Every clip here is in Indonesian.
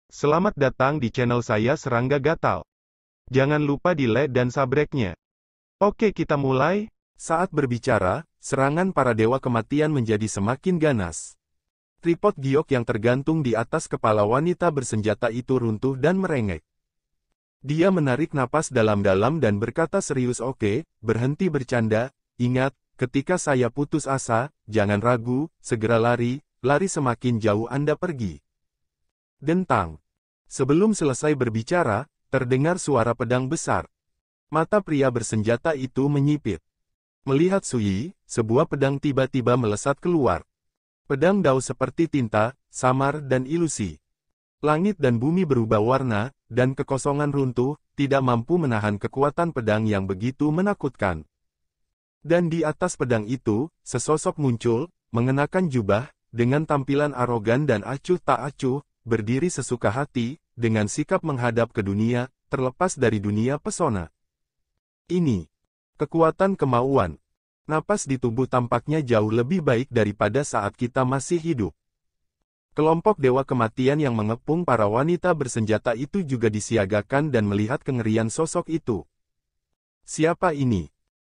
Selamat datang di channel saya Serangga Gatal. Jangan lupa di like dan subscribe-nya. Oke, kita mulai. Saat berbicara, serangan para dewa kematian menjadi semakin ganas. Tripod giok yang tergantung di atas kepala wanita bersenjata itu runtuh dan merengek. Dia menarik napas dalam-dalam dan berkata serius, "Oke, berhenti bercanda, ingat, ketika saya putus asa, jangan ragu, segera lari, lari semakin jauh Anda pergi." Dentang. Sebelum selesai berbicara, terdengar suara pedang besar. Mata pria bersenjata itu menyipit. Melihat Suyi, sebuah pedang tiba-tiba melesat keluar. Pedang dao seperti tinta, samar dan ilusi. Langit dan bumi berubah warna, dan kekosongan runtuh, tidak mampu menahan kekuatan pedang yang begitu menakutkan. Dan di atas pedang itu, sesosok muncul, mengenakan jubah, dengan tampilan arogan dan acuh tak acuh, berdiri sesuka hati, dengan sikap menghadap ke dunia, terlepas dari dunia pesona. Ini kekuatan kemauan. Napas di tubuh tampaknya jauh lebih baik daripada saat kita masih hidup. Kelompok dewa kematian yang mengepung para wanita bersenjata itu juga disiagakan dan melihat kengerian sosok itu. Siapa ini?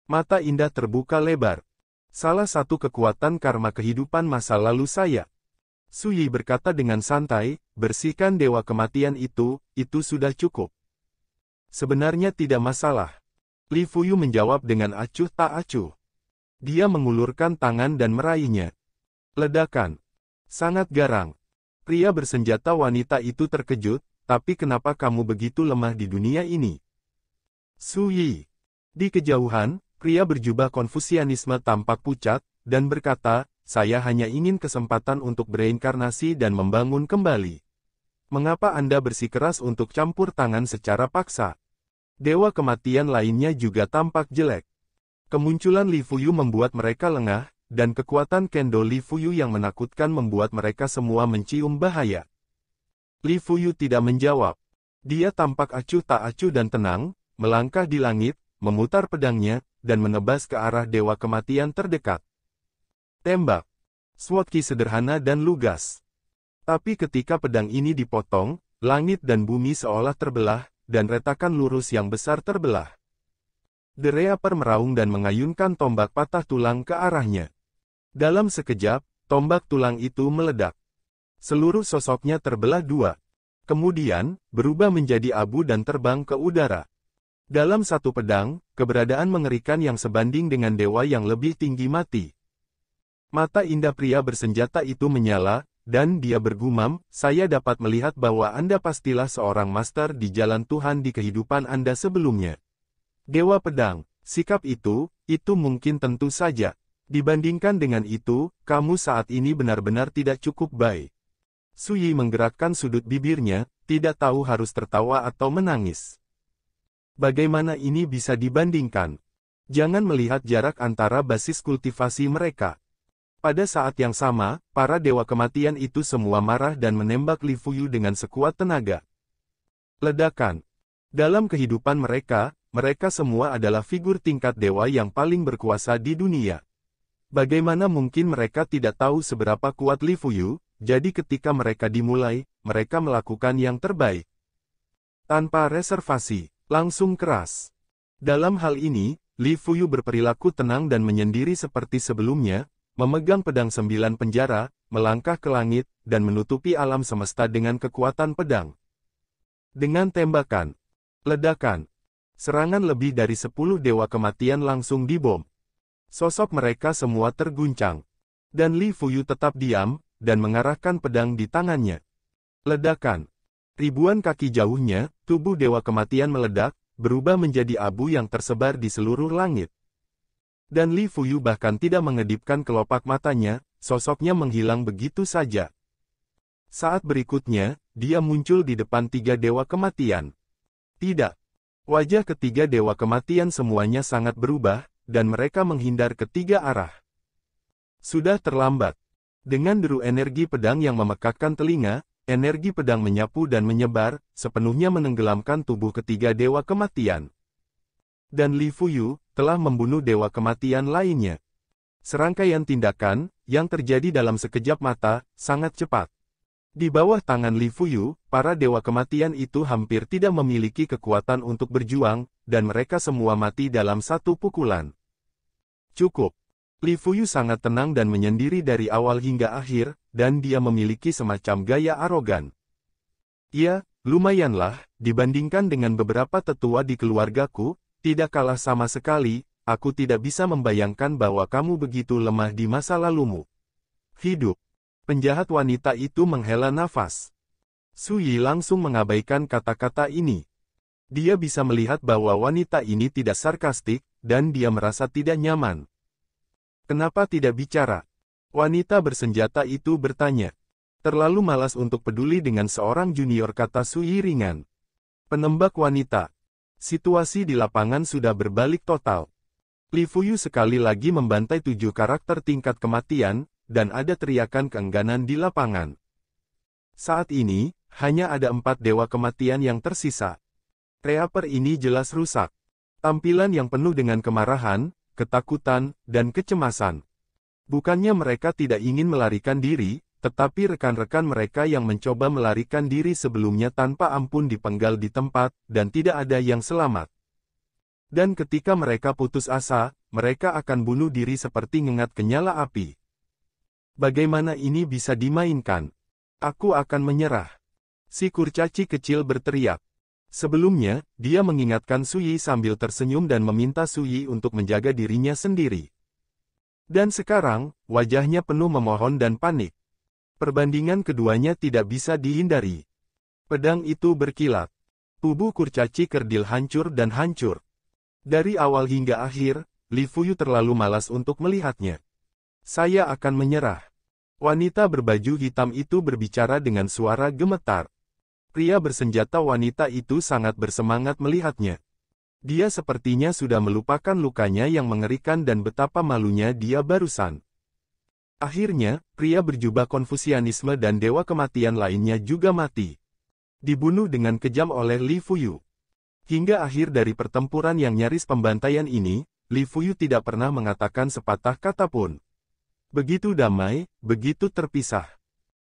Mata indah terbuka lebar. Salah satu kekuatan karma kehidupan masa lalu saya. Suyi berkata dengan santai, bersihkan dewa kematian itu sudah cukup. Sebenarnya tidak masalah. Li Fuyu menjawab dengan acuh tak acuh. Dia mengulurkan tangan dan meraihnya. Ledakan. Sangat garang. Pria bersenjata wanita itu terkejut, tapi kenapa kamu begitu lemah di dunia ini? Suyi. Di kejauhan, pria berjubah Konfusianisme tampak pucat, dan berkata, saya hanya ingin kesempatan untuk bereinkarnasi dan membangun kembali. Mengapa Anda bersikeras untuk campur tangan secara paksa? Dewa kematian lainnya juga tampak jelek. Kemunculan Li Fuyu membuat mereka lengah, dan kekuatan kendo Li Fuyu yang menakutkan membuat mereka semua mencium bahaya. Li Fuyu tidak menjawab. Dia tampak acuh tak acuh dan tenang, melangkah di langit, memutar pedangnya, dan menebas ke arah dewa kematian terdekat. Tembak. Swordki sederhana dan lugas. Tapi ketika pedang ini dipotong, langit dan bumi seolah terbelah, dan retakan lurus yang besar terbelah. The Reaper meraung dan mengayunkan tombak patah tulang ke arahnya. Dalam sekejap, tombak tulang itu meledak. Seluruh sosoknya terbelah dua. Kemudian, berubah menjadi abu dan terbang ke udara. Dalam satu pedang, keberadaan mengerikan yang sebanding dengan dewa yang lebih tinggi mati. Mata indah pria bersenjata itu menyala, dan dia bergumam, saya dapat melihat bahwa Anda pastilah seorang master di jalan Tuhan di kehidupan Anda sebelumnya. Dewa pedang, sikap itu mungkin tentu saja. Dibandingkan dengan itu, kamu saat ini benar-benar tidak cukup baik. Suyi menggerakkan sudut bibirnya, tidak tahu harus tertawa atau menangis. Bagaimana ini bisa dibandingkan? Jangan melihat jarak antara basis kultivasi mereka. Pada saat yang sama, para dewa kematian itu semua marah dan menembak Li Fuyu dengan sekuat tenaga. Ledakan. Dalam kehidupan mereka, mereka semua adalah figur tingkat dewa yang paling berkuasa di dunia. Bagaimana mungkin mereka tidak tahu seberapa kuat Li Fuyu, jadi ketika mereka dimulai, mereka melakukan yang terbaik. Tanpa reservasi, langsung keras. Dalam hal ini, Li Fuyu berperilaku tenang dan menyendiri seperti sebelumnya, memegang pedang 9 penjara, melangkah ke langit, dan menutupi alam semesta dengan kekuatan pedang. Dengan tembakan, ledakan, serangan lebih dari 10 dewa kematian langsung dibom. Sosok mereka semua terguncang. Dan Li Fuyu tetap diam, dan mengarahkan pedang di tangannya. Ledakan. Ribuan kaki jauhnya, tubuh dewa kematian meledak, berubah menjadi abu yang tersebar di seluruh langit. Dan Li Fuyu bahkan tidak mengedipkan kelopak matanya, sosoknya menghilang begitu saja. Saat berikutnya, dia muncul di depan 3 dewa kematian. Tidak. Wajah ketiga dewa kematian semuanya sangat berubah, dan mereka menghindar ke 3 arah. Sudah terlambat. Dengan deru energi pedang yang memekakkan telinga, energi pedang menyapu dan menyebar, sepenuhnya menenggelamkan tubuh ketiga dewa kematian. Dan Li Fuyu telah membunuh dewa kematian lainnya. Serangkaian tindakan yang terjadi dalam sekejap mata, sangat cepat. Di bawah tangan Li Fuyu, para dewa kematian itu hampir tidak memiliki kekuatan untuk berjuang, dan mereka semua mati dalam satu pukulan. Cukup. Li Fuyu sangat tenang dan menyendiri dari awal hingga akhir, dan dia memiliki semacam gaya arogan. Ya, lumayanlah, dibandingkan dengan beberapa tetua di keluargaku, tidak kalah sama sekali, aku tidak bisa membayangkan bahwa kamu begitu lemah di masa lalumu. Hidup. Penjahat wanita itu menghela nafas. Su Yi langsung mengabaikan kata-kata ini. Dia bisa melihat bahwa wanita ini tidak sarkastik, dan dia merasa tidak nyaman. Kenapa tidak bicara? Wanita bersenjata itu bertanya. Terlalu malas untuk peduli dengan seorang junior, kata Su Yi ringan. Penembak wanita. Situasi di lapangan sudah berbalik total. Li Fuyu sekali lagi membantai 7 karakter tingkat kematian, dan ada teriakan keengganan di lapangan. Saat ini, hanya ada 4 dewa kematian yang tersisa. Reaper ini jelas rusak. Tampilan yang penuh dengan kemarahan, ketakutan, dan kecemasan. Bukannya mereka tidak ingin melarikan diri, tetapi rekan-rekan mereka yang mencoba melarikan diri sebelumnya tanpa ampun dipenggal di tempat, dan tidak ada yang selamat. Dan ketika mereka putus asa, mereka akan bunuh diri seperti ngengat kenyala api. Bagaimana ini bisa dimainkan? Aku akan menyerah. Si kurcaci kecil berteriak. Sebelumnya, dia mengingatkan Su Yi sambil tersenyum dan meminta Su Yi untuk menjaga dirinya sendiri. Dan sekarang, wajahnya penuh memohon dan panik. Perbandingan keduanya tidak bisa dihindari. Pedang itu berkilat. Tubuh kurcaci kerdil hancur dan hancur. Dari awal hingga akhir, Li Fuyu terlalu malas untuk melihatnya. Saya akan menyerah. Wanita berbaju hitam itu berbicara dengan suara gemetar. Pria bersenjata wanita itu sangat bersemangat melihatnya. Dia sepertinya sudah melupakan lukanya yang mengerikan dan betapa malunya dia barusan. Akhirnya, pria berjubah Konfusianisme dan dewa kematian lainnya juga mati. Dibunuh dengan kejam oleh Li Fuyu. Hingga akhir dari pertempuran yang nyaris pembantaian ini, Li Fuyu tidak pernah mengatakan sepatah kata pun. Begitu damai, begitu terpisah.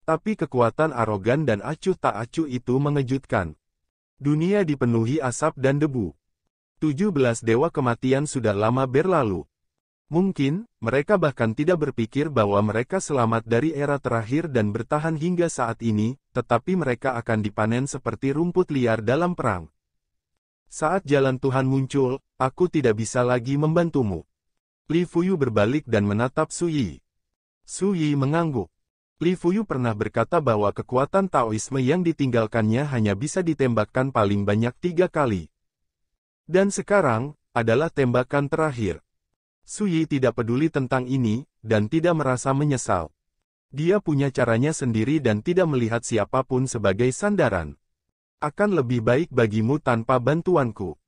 Tapi kekuatan arogan dan acuh tak acuh itu mengejutkan. Dunia dipenuhi asap dan debu. 17 dewa kematian sudah lama berlalu. Mungkin, mereka bahkan tidak berpikir bahwa mereka selamat dari era terakhir dan bertahan hingga saat ini, tetapi mereka akan dipanen seperti rumput liar dalam perang. Saat jalan Tuhan muncul, aku tidak bisa lagi membantumu. Li Fuyu berbalik dan menatap Su Yi. Su Yi mengangguk. Li Fuyu pernah berkata bahwa kekuatan Taoisme yang ditinggalkannya hanya bisa ditembakkan paling banyak 3 kali. Dan sekarang, adalah tembakan terakhir. Su Yi tidak peduli tentang ini, dan tidak merasa menyesal. Dia punya caranya sendiri dan tidak melihat siapapun sebagai sandaran. Akan lebih baik bagimu tanpa bantuanku.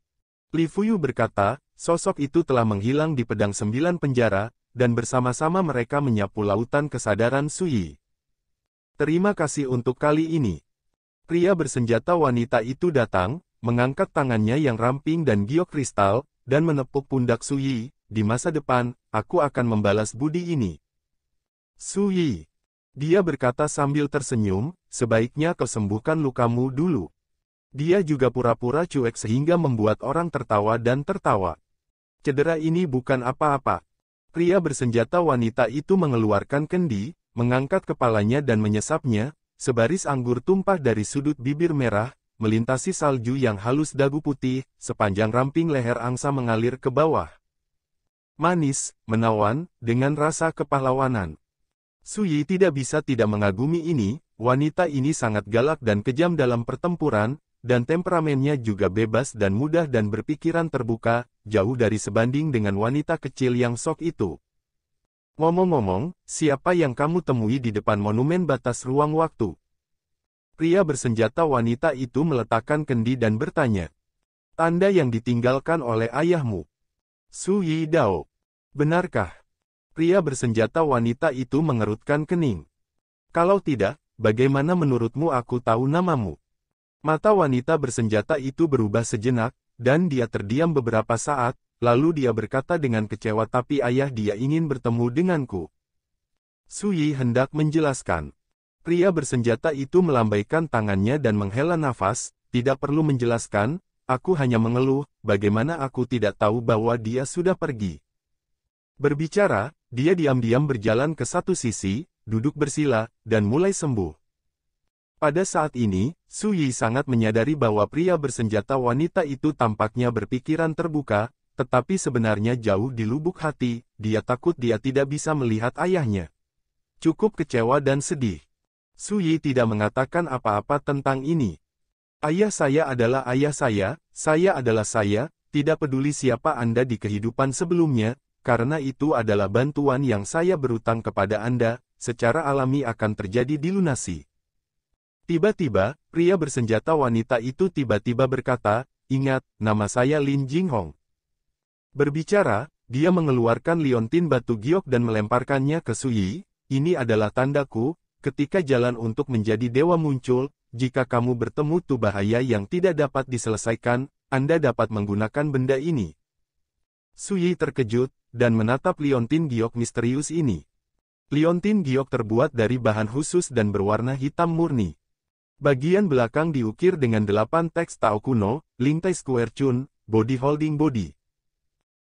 Li Fuyu berkata, sosok itu telah menghilang di pedang 9 penjara, dan bersama-sama mereka menyapu lautan kesadaran Su Yi. Terima kasih untuk kali ini. Pria bersenjata wanita itu datang, mengangkat tangannya yang ramping dan giok kristal, dan menepuk pundak Su Yi. Di masa depan, aku akan membalas budi ini. Su Yi. Dia berkata sambil tersenyum, sebaiknya kau sembuhkan lukamu dulu. Dia juga pura-pura cuek sehingga membuat orang tertawa dan tertawa. Cedera ini bukan apa-apa. Pria bersenjata wanita itu mengeluarkan kendi, mengangkat kepalanya dan menyesapnya, sebaris anggur tumpah dari sudut bibir merah, melintasi salju yang halus dagu putih, sepanjang ramping leher angsa mengalir ke bawah. Manis, menawan, dengan rasa kepahlawanan. Su Yi tidak bisa tidak mengagumi ini, wanita ini sangat galak dan kejam dalam pertempuran, dan temperamennya juga bebas dan mudah dan berpikiran terbuka, jauh dari sebanding dengan wanita kecil yang sok itu. Ngomong-ngomong, siapa yang kamu temui di depan monumen batas ruang waktu? Pria bersenjata wanita itu meletakkan kendi dan bertanya. Tanda yang ditinggalkan oleh ayahmu. Su Yi Dao. Benarkah? Pria bersenjata wanita itu mengerutkan kening. Kalau tidak, bagaimana menurutmu aku tahu namamu? Mata wanita bersenjata itu berubah sejenak, dan dia terdiam beberapa saat, lalu dia berkata dengan kecewa, tapi ayah dia ingin bertemu denganku. Su Yi hendak menjelaskan. Pria bersenjata itu melambaikan tangannya dan menghela nafas, tidak perlu menjelaskan, aku hanya mengeluh, bagaimana aku tidak tahu bahwa dia sudah pergi. Berbicara, dia diam-diam berjalan ke satu sisi, duduk bersila, dan mulai sembuh. Pada saat ini, Su Yi sangat menyadari bahwa pria bersenjata wanita itu tampaknya berpikiran terbuka, tetapi sebenarnya jauh di lubuk hati, dia takut dia tidak bisa melihat ayahnya. Cukup kecewa dan sedih. Su Yi tidak mengatakan apa-apa tentang ini. Ayah saya adalah ayah saya adalah saya, tidak peduli siapa Anda di kehidupan sebelumnya, karena itu adalah bantuan yang saya berutang kepada Anda, secara alami akan terjadi dilunasi. Tiba-tiba, pria bersenjata wanita itu tiba-tiba berkata, ingat, nama saya Lin Jinghong. Berbicara, dia mengeluarkan liontin batu giok dan melemparkannya ke Su Yi, ini adalah tandaku, ketika jalan untuk menjadi dewa muncul, jika kamu bertemu tuh bahaya yang tidak dapat diselesaikan, Anda dapat menggunakan benda ini. Su Yi terkejut, dan menatap liontin giok misterius ini. Liontin giok terbuat dari bahan khusus dan berwarna hitam murni. Bagian belakang diukir dengan 8 teks Tao kuno, Lingtai Square Chun, Body Holding Body.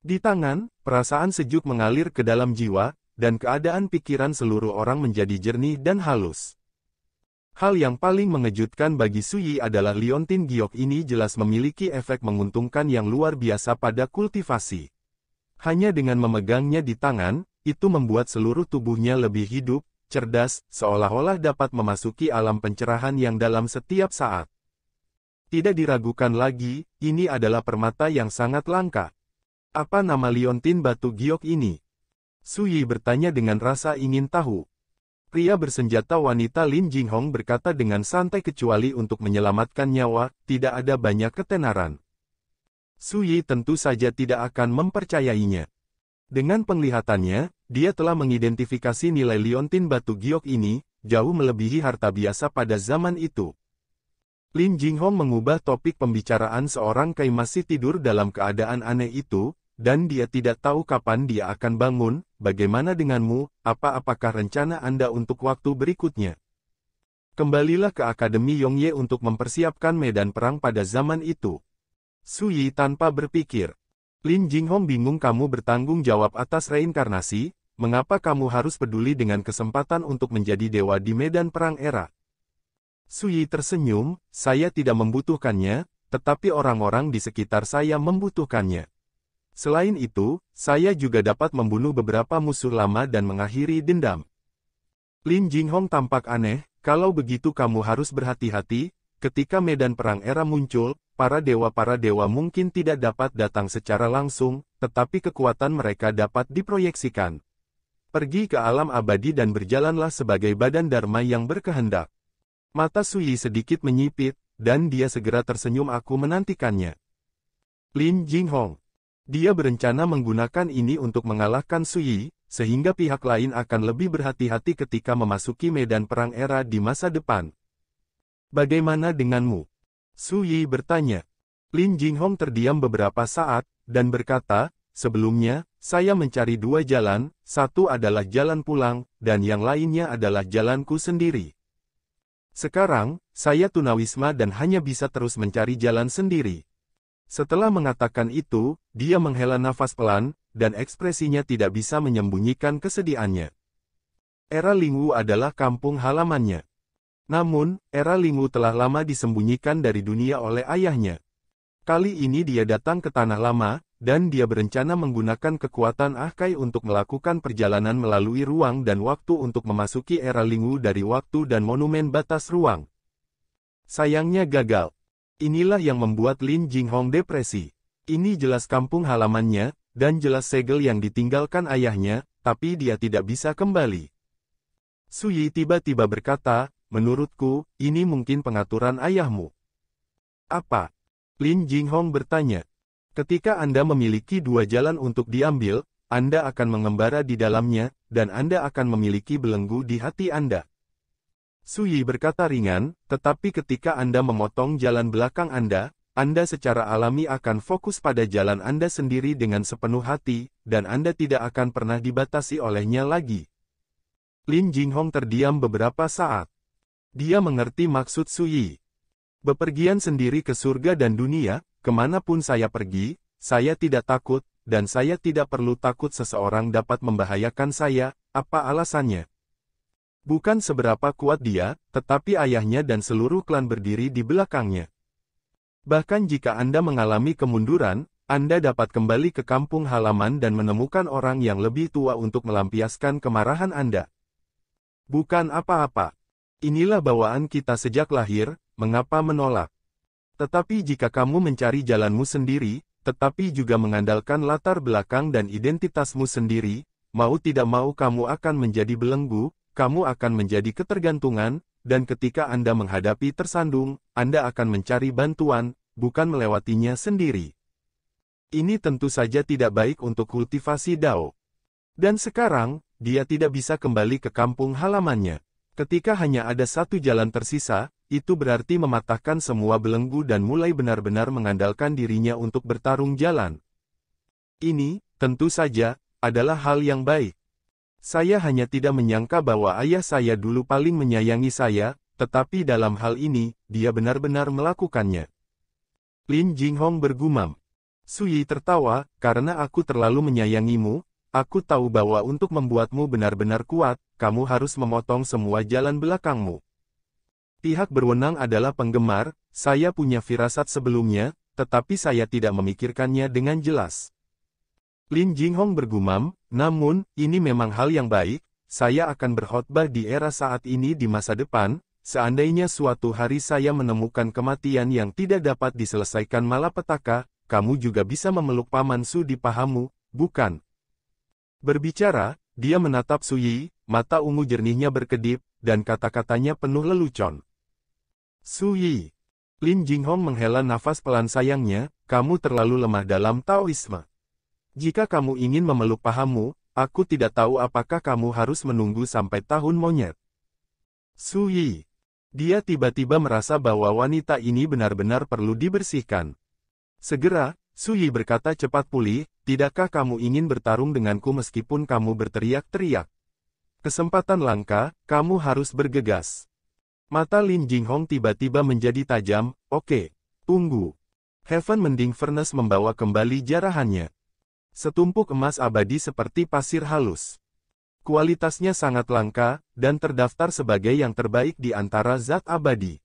Di tangan, perasaan sejuk mengalir ke dalam jiwa, dan keadaan pikiran seluruh orang menjadi jernih dan halus. Hal yang paling mengejutkan bagi Su Yi adalah liontin giok ini jelas memiliki efek menguntungkan yang luar biasa pada kultivasi. Hanya dengan memegangnya di tangan, itu membuat seluruh tubuhnya lebih hidup, cerdas, seolah-olah dapat memasuki alam pencerahan yang dalam setiap saat. Tidak diragukan lagi, ini adalah permata yang sangat langka. Apa nama liontin batu giok ini? Su Yi bertanya dengan rasa ingin tahu. Pria bersenjata wanita Lin Jinghong berkata dengan santai kecuali untuk menyelamatkan nyawa, tidak ada banyak ketenaran. Su Yi tentu saja tidak akan mempercayainya. Dengan penglihatannya, dia telah mengidentifikasi nilai liontin batu giok ini, jauh melebihi harta biasa pada zaman itu. Lin Jinghong mengubah topik pembicaraan seorang kai masih tidur dalam keadaan aneh itu, dan dia tidak tahu kapan dia akan bangun. Bagaimana denganmu, apakah rencana Anda untuk waktu berikutnya? Kembalilah ke Akademi Yongye untuk mempersiapkan medan perang pada zaman itu. Su Yi tanpa berpikir. Lin Jinghong bingung, kamu bertanggung jawab atas reinkarnasi, mengapa kamu harus peduli dengan kesempatan untuk menjadi dewa di medan perang era? Su Yi tersenyum, saya tidak membutuhkannya, tetapi orang-orang di sekitar saya membutuhkannya. Selain itu, saya juga dapat membunuh beberapa musuh lama dan mengakhiri dendam. Lin Jinghong tampak aneh, kalau begitu kamu harus berhati-hati, ketika medan perang era muncul, para dewa mungkin tidak dapat datang secara langsung, tetapi kekuatan mereka dapat diproyeksikan. Pergi ke alam abadi dan berjalanlah sebagai badan dharma yang berkehendak. Mata Su Yi sedikit menyipit, dan dia segera tersenyum, aku menantikannya. Lin Jinghong. Dia berencana menggunakan ini untuk mengalahkan Su Yi, sehingga pihak lain akan lebih berhati-hati ketika memasuki medan perang era di masa depan. Bagaimana denganmu? Su Yi bertanya. Lin Jinghong terdiam beberapa saat, dan berkata, sebelumnya, saya mencari 2 jalan, satu adalah jalan pulang, dan yang lainnya adalah jalanku sendiri. Sekarang, saya tunawisma dan hanya bisa terus mencari jalan sendiri. Setelah mengatakan itu, dia menghela nafas pelan, dan ekspresinya tidak bisa menyembunyikan kesedihannya. Era Lingwu adalah kampung halamannya. Namun, era Lingwu telah lama disembunyikan dari dunia oleh ayahnya. Kali ini dia datang ke Tanah Lama, dan dia berencana menggunakan kekuatan Ahkai untuk melakukan perjalanan melalui ruang dan waktu untuk memasuki era Lingwu dari waktu dan monumen batas ruang. Sayangnya gagal. Inilah yang membuat Lin Jinghong depresi. Ini jelas kampung halamannya, dan jelas segel yang ditinggalkan ayahnya, tapi dia tidak bisa kembali. Su Yi tiba-tiba berkata, menurutku, ini mungkin pengaturan ayahmu. Apa? Lin Jinghong bertanya. Ketika Anda memiliki 2 jalan untuk diambil, Anda akan mengembara di dalamnya, dan Anda akan memiliki belenggu di hati Anda. Su Yi berkata ringan, tetapi ketika Anda memotong jalan belakang Anda secara alami akan fokus pada jalan Anda sendiri dengan sepenuh hati, dan Anda tidak akan pernah dibatasi olehnya lagi. Lin Jinghong terdiam beberapa saat. Dia mengerti maksud Suyi. Bepergian sendiri ke surga dan dunia, kemanapun saya pergi, saya tidak takut, dan saya tidak perlu takut seseorang dapat membahayakan saya, apa alasannya? Bukan seberapa kuat dia, tetapi ayahnya dan seluruh klan berdiri di belakangnya. Bahkan jika Anda mengalami kemunduran, Anda dapat kembali ke kampung halaman dan menemukan orang yang lebih tua untuk melampiaskan kemarahan Anda. Bukan apa-apa. Inilah bawaan kita sejak lahir, mengapa menolak? Tetapi jika kamu mencari jalanmu sendiri, tetapi juga mengandalkan latar belakang dan identitasmu sendiri, mau tidak mau kamu akan menjadi belenggu, kamu akan menjadi ketergantungan, dan ketika Anda menghadapi tersandung, Anda akan mencari bantuan, bukan melewatinya sendiri. Ini tentu saja tidak baik untuk kultivasi Dao. Dan sekarang, dia tidak bisa kembali ke kampung halamannya. Ketika hanya ada satu jalan tersisa, itu berarti mematahkan semua belenggu dan mulai benar-benar mengandalkan dirinya untuk bertarung jalan. Ini, tentu saja, adalah hal yang baik. Saya hanya tidak menyangka bahwa ayah saya dulu paling menyayangi saya, tetapi dalam hal ini, dia benar-benar melakukannya. Lin Jinghong bergumam. Suyi tertawa, karena aku terlalu menyayangimu, aku tahu bahwa untuk membuatmu benar-benar kuat, kamu harus memotong semua jalan belakangmu. Pihak berwenang adalah penggemar, saya punya firasat sebelumnya, tetapi saya tidak memikirkannya dengan jelas. Lin Jinghong bergumam, namun, ini memang hal yang baik, saya akan berkhotbah di era saat ini di masa depan, seandainya suatu hari saya menemukan kematian yang tidak dapat diselesaikan malapetaka, kamu juga bisa memeluk Paman Su di pahamu, bukan? Berbicara, dia menatap Suyi, mata ungu jernihnya berkedip, dan kata-katanya penuh lelucon. Suyi. Lin Jinghong menghela nafas pelan sayangnya, kamu terlalu lemah dalam Taoisme. Jika kamu ingin memeluk pahamu, aku tidak tahu apakah kamu harus menunggu sampai tahun monyet. Suyi. Dia tiba-tiba merasa bahwa wanita ini benar-benar perlu dibersihkan. Segera, Suyi berkata cepat pulih, tidakkah kamu ingin bertarung denganku meskipun kamu berteriak-teriak? Kesempatan langka, kamu harus bergegas. Mata Lin Jinghong tiba-tiba menjadi tajam, oke, tunggu. Heaven Mending Furnace membawa kembali jarahannya. Setumpuk emas abadi seperti pasir halus. Kualitasnya sangat langka, dan terdaftar sebagai yang terbaik di antara zat abadi.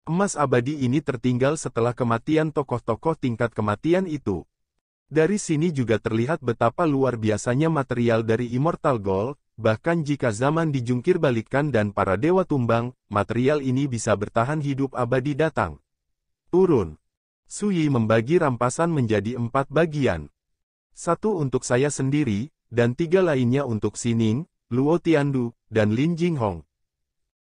Emas abadi ini tertinggal setelah kematian tokoh-tokoh tingkat kematian itu. Dari sini juga terlihat betapa luar biasanya material dari Immortal Gold, bahkan jika zaman dijungkir balikkan dan para dewa tumbang, material ini bisa bertahan hidup abadi datang. Turun. Suyi membagi rampasan menjadi 4 bagian. 1 untuk saya sendiri, dan 3 lainnya untuk Sining, Luo Tiandu, dan Lin Jinghong.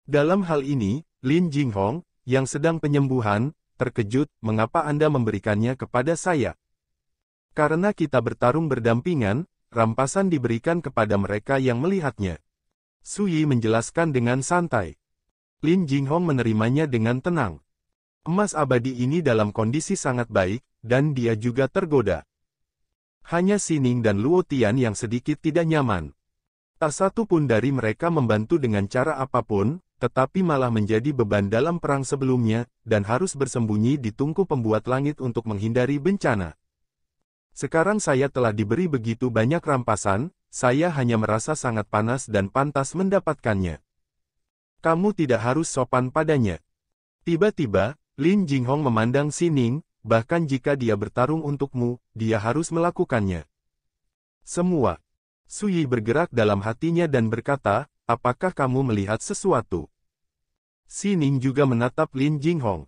Dalam hal ini, Lin Jinghong, yang sedang penyembuhan, terkejut, mengapa Anda memberikannya kepada saya? Karena kita bertarung berdampingan, rampasan diberikan kepada mereka yang melihatnya. Suyi menjelaskan dengan santai. Lin Jinghong menerimanya dengan tenang. Emas abadi ini dalam kondisi sangat baik, dan dia juga tergoda. Hanya Sining dan Luo Tian yang sedikit tidak nyaman. Tak satu pun dari mereka membantu dengan cara apapun, tetapi malah menjadi beban dalam perang sebelumnya, dan harus bersembunyi di tungku pembuat langit untuk menghindari bencana. Sekarang saya telah diberi begitu banyak rampasan, saya hanya merasa sangat panas dan pantas mendapatkannya. Kamu tidak harus sopan padanya. Tiba-tiba, Lin Jinghong memandang Sining, bahkan jika dia bertarung untukmu, dia harus melakukannya. Semua. Suyi bergerak dalam hatinya dan berkata, apakah kamu melihat sesuatu? Sining juga menatap Lin Jinghong.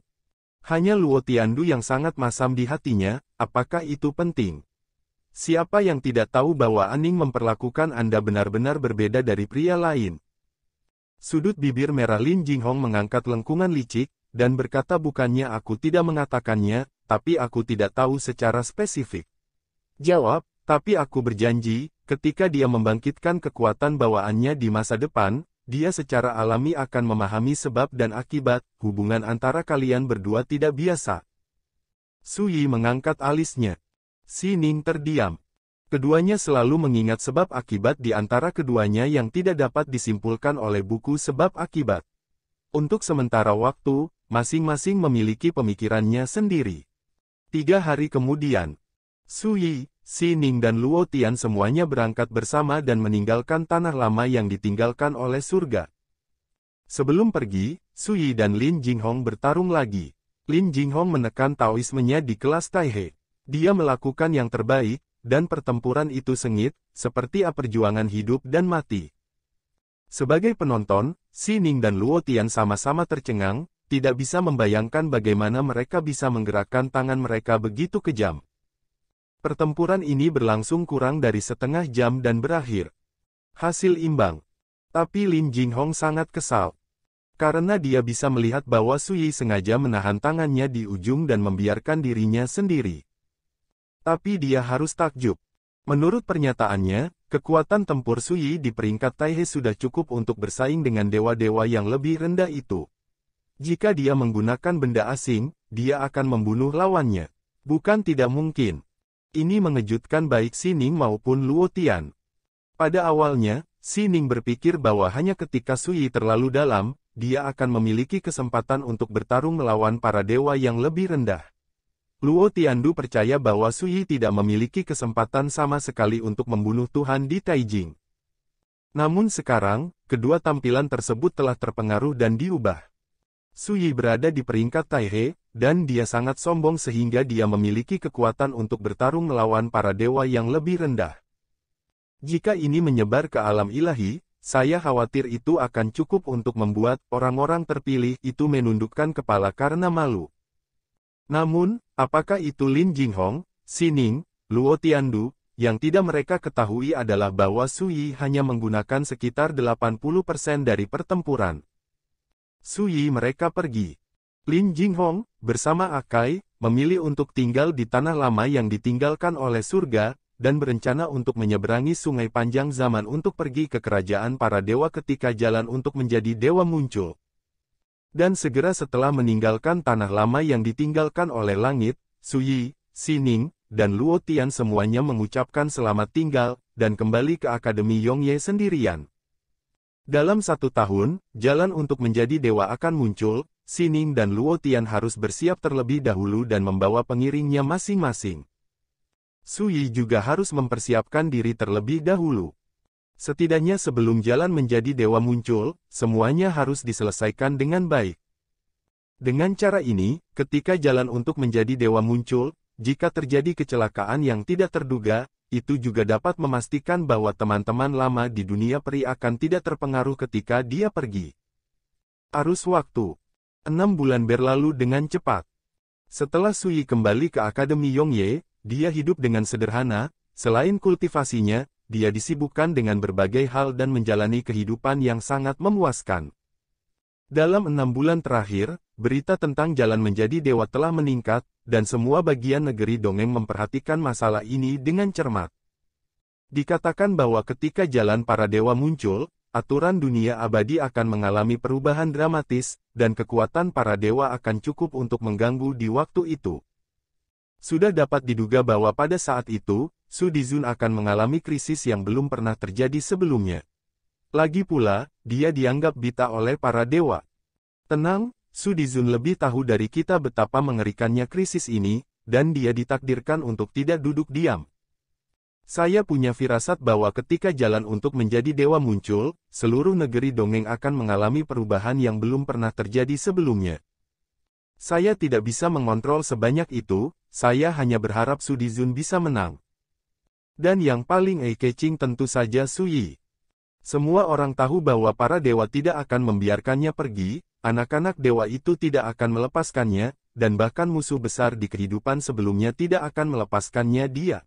Hanya Luo Tiandu yang sangat masam di hatinya, apakah itu penting? Siapa yang tidak tahu bahwa Aning memperlakukan Anda benar-benar berbeda dari pria lain? Sudut bibir merah Lin Jinghong mengangkat lengkungan licik, dan berkata bukannya aku tidak mengatakannya, tapi aku tidak tahu secara spesifik. Jawab, tapi aku berjanji, ketika dia membangkitkan kekuatan bawaannya di masa depan, dia secara alami akan memahami sebab dan akibat, hubungan antara kalian berdua tidak biasa. Suyi mengangkat alisnya. Sining terdiam. Keduanya selalu mengingat sebab akibat di antara keduanya yang tidak dapat disimpulkan oleh buku sebab akibat. Untuk sementara waktu, masing-masing memiliki pemikirannya sendiri. 3 hari kemudian, Su Yi, Xi Ning dan Luo Tian semuanya berangkat bersama dan meninggalkan tanah lama yang ditinggalkan oleh surga. Sebelum pergi, Su Yi dan Lin Jinghong bertarung lagi. Lin Jinghong menekan Taoismenya di kelas Taihe. Dia melakukan yang terbaik, dan pertempuran itu sengit, seperti perjuangan hidup dan mati. Sebagai penonton, Xi Ning dan Luo Tian sama-sama tercengang, tidak bisa membayangkan bagaimana mereka bisa menggerakkan tangan mereka begitu kejam. Pertempuran ini berlangsung kurang dari setengah jam dan berakhir hasil imbang. Tapi Lin Jinghong sangat kesal. Karena dia bisa melihat bahwa Su Yi sengaja menahan tangannya di ujung dan membiarkan dirinya sendiri. Tapi dia harus takjub. Menurut pernyataannya, kekuatan tempur Su Yi di peringkat Taihe sudah cukup untuk bersaing dengan dewa-dewa yang lebih rendah itu. Jika dia menggunakan benda asing, dia akan membunuh lawannya. Bukan tidak mungkin. Ini mengejutkan baik Xi Ning maupun Luo Tian. Pada awalnya, Xi Ning berpikir bahwa hanya ketika Su Yi terlalu dalam, dia akan memiliki kesempatan untuk bertarung melawan para dewa yang lebih rendah. Luo Tiandu percaya bahwa Su Yi tidak memiliki kesempatan sama sekali untuk membunuh Tuhan di Taijing. Namun sekarang, kedua tampilan tersebut telah terpengaruh dan diubah. Su Yi berada di peringkat Taihe, dan dia sangat sombong sehingga dia memiliki kekuatan untuk bertarung melawan para dewa yang lebih rendah. Jika ini menyebar ke alam ilahi, saya khawatir itu akan cukup untuk membuat orang-orang terpilih itu menundukkan kepala karena malu. Namun, apakah itu Lin Jinghong, Xi Ning, Luo Tiandu, yang tidak mereka ketahui adalah bahwa Su Yi hanya menggunakan sekitar 80% dari pertempuran. Su Yi mereka pergi. Lin Jinghong, bersama Akai, memilih untuk tinggal di tanah lama yang ditinggalkan oleh surga, dan berencana untuk menyeberangi sungai panjang zaman untuk pergi ke kerajaan para dewa ketika jalan untuk menjadi dewa muncul. Dan segera setelah meninggalkan tanah lama yang ditinggalkan oleh langit, Su Yi, Xi Ning, dan Luo Tian semuanya mengucapkan selamat tinggal, dan kembali ke Akademi Yongye sendirian. Dalam 1 tahun, jalan untuk menjadi dewa akan muncul, Xi Ning dan Luo Tian harus bersiap terlebih dahulu dan membawa pengiringnya masing-masing. Su Yi juga harus mempersiapkan diri terlebih dahulu. Setidaknya sebelum jalan menjadi dewa muncul, semuanya harus diselesaikan dengan baik. Dengan cara ini, ketika jalan untuk menjadi dewa muncul, jika terjadi kecelakaan yang tidak terduga, itu juga dapat memastikan bahwa teman-teman lama di dunia peri akan tidak terpengaruh ketika dia pergi. Arus waktu. 6 bulan berlalu dengan cepat. Setelah Su Yi kembali ke Akademi Yongye, dia hidup dengan sederhana, selain kultivasinya, dia disibukkan dengan berbagai hal dan menjalani kehidupan yang sangat memuaskan. Dalam 6 bulan terakhir, berita tentang jalan menjadi dewa telah meningkat, dan semua bagian negeri dongeng memperhatikan masalah ini dengan cermat. Dikatakan bahwa ketika jalan para dewa muncul, aturan dunia abadi akan mengalami perubahan dramatis, dan kekuatan para dewa akan cukup untuk mengganggu di waktu itu. Sudah dapat diduga bahwa pada saat itu, Su Dizun akan mengalami krisis yang belum pernah terjadi sebelumnya. Lagi pula, dia dianggap bita oleh para dewa. Tenang, Su Dizun lebih tahu dari kita betapa mengerikannya krisis ini, dan dia ditakdirkan untuk tidak duduk diam. Saya punya firasat bahwa ketika jalan untuk menjadi dewa muncul, seluruh negeri dongeng akan mengalami perubahan yang belum pernah terjadi sebelumnya. Saya tidak bisa mengontrol sebanyak itu, saya hanya berharap Su Dizun bisa menang. Dan yang paling eye-catching tentu saja Su Yi. Semua orang tahu bahwa para dewa tidak akan membiarkannya pergi, anak-anak dewa itu tidak akan melepaskannya, dan bahkan musuh besar di kehidupan sebelumnya tidak akan melepaskannya dia.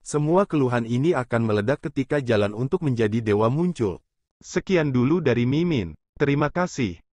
Semua keluhan ini akan meledak ketika jalan untuk menjadi dewa muncul. Sekian dulu dari Mimin. Terima kasih.